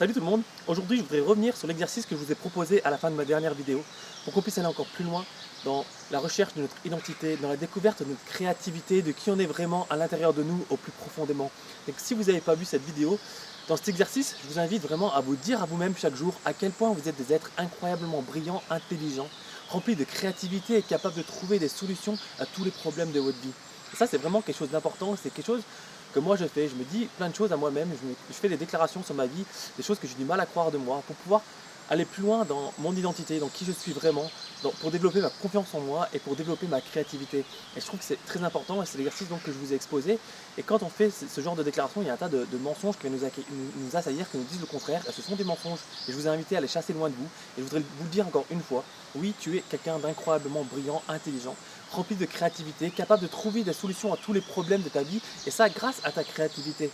Salut tout le monde, aujourd'hui je voudrais revenir sur l'exercice que je vous ai proposé à la fin de ma dernière vidéo pour qu'on puisse aller encore plus loin dans la recherche de notre identité, dans la découverte de notre créativité, de qui on est vraiment à l'intérieur de nous au plus profondément. Donc si vous n'avez pas vu cette vidéo, dans cet exercice, je vous invite vraiment à vous dire à vous-même chaque jour à quel point vous êtes des êtres incroyablement brillants, intelligents, remplis de créativité et capables de trouver des solutions à tous les problèmes de votre vie. Et ça c'est vraiment quelque chose d'important, c'est quelque chose que moi je fais, je me dis plein de choses à moi-même, je fais des déclarations sur ma vie, des choses que j'ai du mal à croire de moi, pour pouvoir aller plus loin dans mon identité, dans qui je suis vraiment, pour développer ma confiance en moi et pour développer ma créativité. Et je trouve que c'est très important et c'est l'exercice donc que je vous ai exposé. Et quand on fait ce genre de déclaration, il y a un tas de mensonges qui viennent nous assaillir, qui nous disent le contraire, et ce sont des mensonges. Et je vous ai invité à les chasser loin de vous. Et je voudrais vous le dire encore une fois, oui, tu es quelqu'un d'incroyablement brillant, intelligent, rempli de créativité, capable de trouver des solutions à tous les problèmes de ta vie, et ça grâce à ta créativité.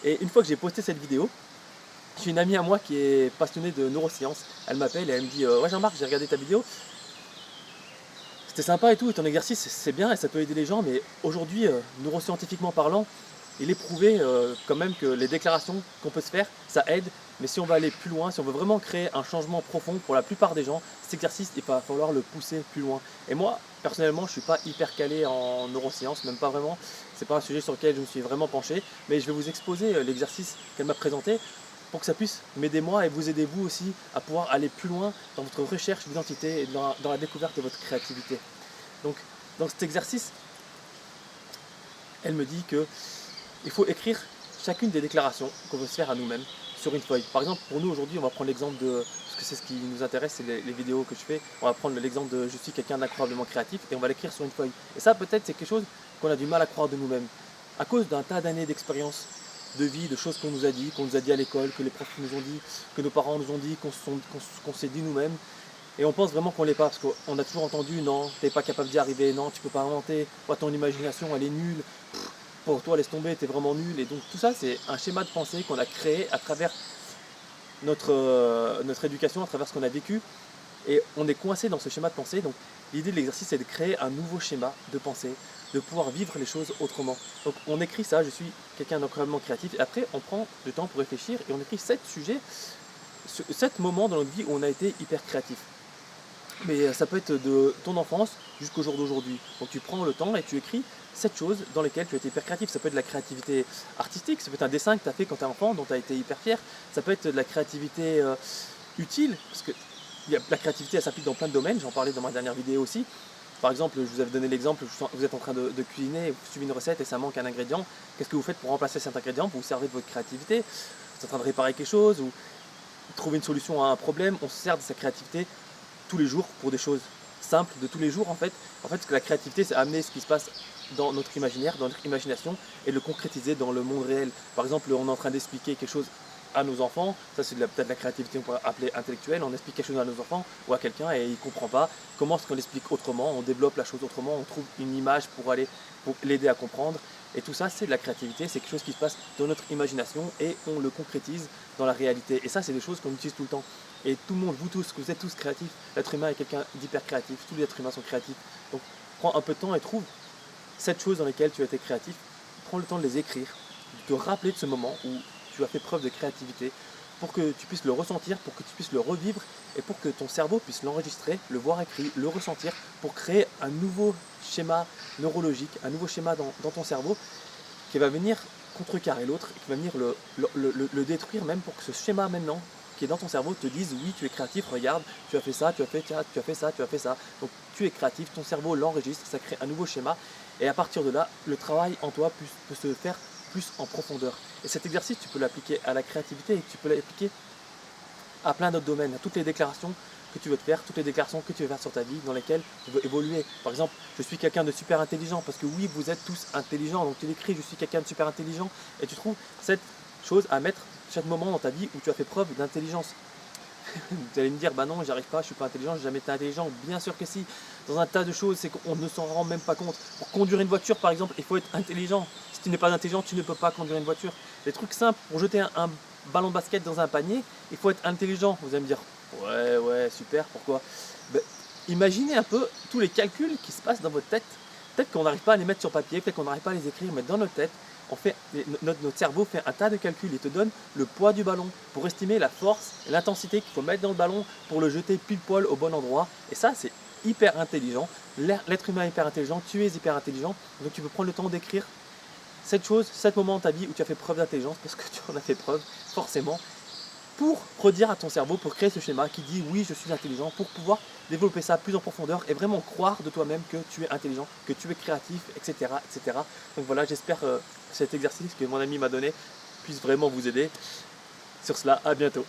Et une fois que j'ai posté cette vidéo, j'ai une amie à moi qui est passionnée de neurosciences. Elle m'appelle et elle me dit ouais Jean-Marc, j'ai regardé ta vidéo, c'était sympa et tout, et ton exercice c'est bien et ça peut aider les gens, mais aujourd'hui, neuroscientifiquement parlant, il est prouvé quand même que les déclarations qu'on peut se faire, ça aide, mais si on va aller plus loin, si on veut vraiment créer un changement profond pour la plupart des gens, cet exercice, il va falloir le pousser plus loin. Et moi, personnellement, je ne suis pas hyper calé en neurosciences, même pas vraiment, c'est pas un sujet sur lequel je me suis vraiment penché, mais je vais vous exposer l'exercice qu'elle m'a présenté pour que ça puisse m'aider moi et vous aider vous aussi à pouvoir aller plus loin dans votre recherche d'identité et dans la découverte de votre créativité. Donc, dans cet exercice, elle me dit que il faut écrire chacune des déclarations qu'on veut se faire à nous-mêmes sur une feuille. Par exemple, pour nous aujourd'hui, on va prendre l'exemple de, parce que c'est ce qui nous intéresse, c'est les vidéos que je fais, on va prendre l'exemple de je suis quelqu'un d'incroyablement créatif et on va l'écrire sur une feuille. Et ça, peut-être, c'est quelque chose qu'on a du mal à croire de nous-mêmes. À cause d'un tas d'années d'expérience, de vie, de choses qu'on nous a dit à l'école, que les profs nous ont dit, que nos parents nous ont dit, qu'on s'est dit nous-mêmes. Et on pense vraiment qu'on l'est pas, parce qu'on a toujours entendu non, t'es pas capable d'y arriver, non, tu peux pas inventer, ton imagination elle est nulle, pour toi laisse tomber, t'es vraiment nul. Et donc tout ça c'est un schéma de pensée qu'on a créé à travers notre éducation, à travers ce qu'on a vécu. Et on est coincé dans ce schéma de pensée. Donc l'idée de l'exercice c'est de créer un nouveau schéma de pensée, de pouvoir vivre les choses autrement. Donc on écrit ça, je suis quelqu'un d'incroyablement créatif, et après on prend le temps pour réfléchir et on écrit 7 sujets, 7 moments dans notre vie où on a été hyper créatif. Mais ça peut être de ton enfance jusqu'au jour d'aujourd'hui. Donc tu prends le temps et tu écris 7 choses dans lesquelles tu as été hyper créatif. Ça peut être de la créativité artistique, ça peut être un dessin que tu as fait quand tu es enfant dont tu as été hyper fier. Ça peut être de la créativité utile, parce que la créativité elle s'applique dans plein de domaines, j'en parlais dans ma dernière vidéo aussi. Par exemple, je vous avais donné l'exemple, vous êtes en train de cuisiner, vous suivez une recette et ça manque un ingrédient. Qu'est-ce que vous faites pour remplacer cet ingrédient? Vous vous servez de votre créativité, vous êtes en train de réparer quelque chose ou trouver une solution à un problème. On se sert de sa créativité tous les jours pour des choses simples de tous les jours en fait. En fait, ce que la créativité, c'est amener ce qui se passe dans notre imaginaire, dans notre imagination et le concrétiser dans le monde réel. Par exemple, on est en train d'expliquer quelque chose à nos enfants, ça c'est peut-être la créativité qu'on pourrait appeler intellectuelle, on explique quelque chose à nos enfants ou à quelqu'un et il ne comprend pas, comment est-ce qu'on l'explique autrement, on développe la chose autrement, on trouve une image pour l'aider à comprendre. Et tout ça c'est de la créativité, c'est quelque chose qui se passe dans notre imagination et on le concrétise dans la réalité. Et ça c'est des choses qu'on utilise tout le temps. Et tout le monde, vous tous, vous êtes tous créatifs, l'être humain est quelqu'un d'hyper créatif, tous les êtres humains sont créatifs. Donc prends un peu de temps et trouve 7 choses dans lesquelles tu as été créatif, prends le temps de les écrire, de te rappeler de ce moment où tu as fait preuve de créativité pour que tu puisses le ressentir, pour que tu puisses le revivre et pour que ton cerveau puisse l'enregistrer, le voir écrit, le ressentir pour créer un nouveau schéma neurologique, un nouveau schéma dans ton cerveau qui va venir contrecarrer l'autre, qui va venir le détruire même pour que ce schéma maintenant qui est dans ton cerveau te dise oui tu es créatif, regarde, tu as fait ça, tu as fait ça, tu as fait ça, tu as fait ça. Donc tu es créatif, ton cerveau l'enregistre, ça crée un nouveau schéma et à partir de là, le travail en toi peut se faire plus en profondeur. Et cet exercice, tu peux l'appliquer à la créativité et tu peux l'appliquer à plein d'autres domaines, à toutes les déclarations que tu veux te faire, toutes les déclarations que tu veux faire sur ta vie, dans lesquelles tu veux évoluer. Par exemple, je suis quelqu'un de super intelligent, parce que oui, vous êtes tous intelligents, donc tu l'écris, je suis quelqu'un de super intelligent, et tu trouves cette chose à mettre chaque moment dans ta vie où tu as fait preuve d'intelligence. Vous allez me dire, bah non, j'y arrive pas, je suis pas intelligent, j'ai jamais été intelligent. Bien sûr que si, dans un tas de choses, c'est qu'on ne s'en rend même pas compte. Pour conduire une voiture, par exemple, il faut être intelligent. Si tu n'es pas intelligent, tu ne peux pas conduire une voiture. Des trucs simples, pour jeter un ballon de basket dans un panier, il faut être intelligent. Vous allez me dire, ouais, super, pourquoi? Ben, imaginez un peu tous les calculs qui se passent dans votre tête. Peut-être qu'on n'arrive pas à les mettre sur papier, peut-être qu'on n'arrive pas à les écrire, mais dans notre tête, Notre cerveau fait un tas de calculs et te donne le poids du ballon pour estimer la force et l'intensité qu'il faut mettre dans le ballon pour le jeter pile poil au bon endroit. Et ça, c'est hyper intelligent. L'être humain est hyper intelligent, tu es hyper intelligent. Donc tu peux prendre le temps d'écrire cette chose, cet moment dans ta vie où tu as fait preuve d'intelligence, parce que tu en as fait preuve, forcément, pour redire à ton cerveau, pour créer ce schéma qui dit oui, je suis intelligent, pour pouvoir développer ça plus en profondeur et vraiment croire de toi-même que tu es intelligent, que tu es créatif, etc. etc. Donc voilà, j'espère que cet exercice que mon ami m'a donné puisse vraiment vous aider. Sur cela, à bientôt.